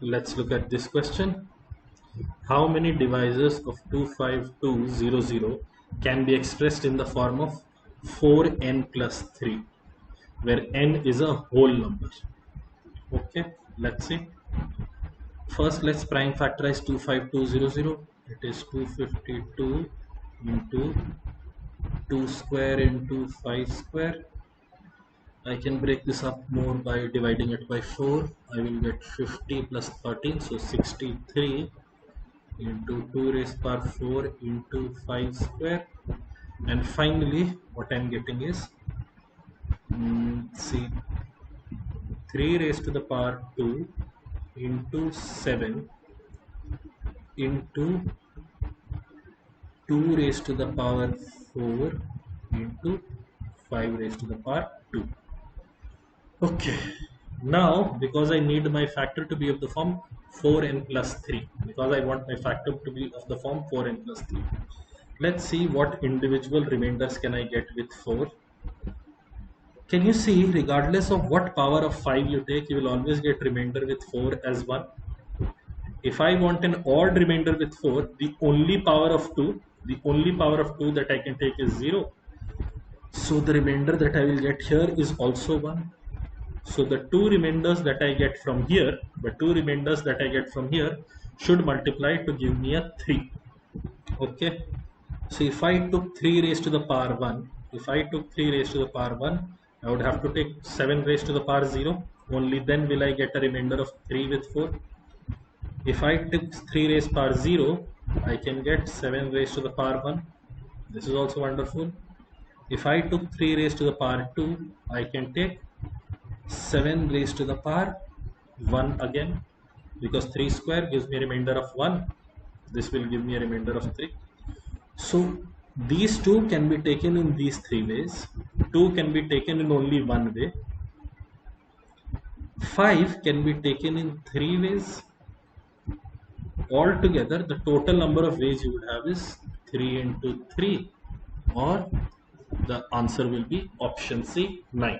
Let's look at this question. How many divisors of 25200 can be expressed in the form of 4n plus 3, where n is a whole number? Okay, let's see. First, let's prime factorize 25200. It is 252 into 2 square into 5 square. I can break this up more by dividing it by 4. I will get 50 plus 13, so 63 into 2 raised power 4 into 5 square. And finally, what I am getting is, see, 3 raised to the power 2 into 7 into 2 raised to the power 4 into 5 raised to the power 2. Okay, now because I need my factor to be of the form 4n plus 3, because I want my factor to be of the form 4n plus 3. Let's see what individual remainders can I get with 4. Can you see, regardless of what power of 5 you take, you will always get remainder with 4 as 1. If I want an odd remainder with 4, the only power of 2 that I can take is 0. So the remainder that I will get here is also 1. So the two remainders that I get from here, should multiply to give me a 3. Okay. So if I took 3 raised to the power 1, I would have to take 7 raised to the power 0. Only then will I get a remainder of 3 with 4. If I took 3 raised power 0, I can get 7 raised to the power 1. This is also wonderful. If I took 3 raised to the power 2, I can take 7 raised to the power 1 again, because 3 square gives me a remainder of 1. This will give me a remainder of 3. So these two can be taken in these 3 ways. 2 can be taken in only one way. 5 can be taken in 3 ways. Altogether, the total number of ways you would have is 3 into 3, or the answer will be option C, 9.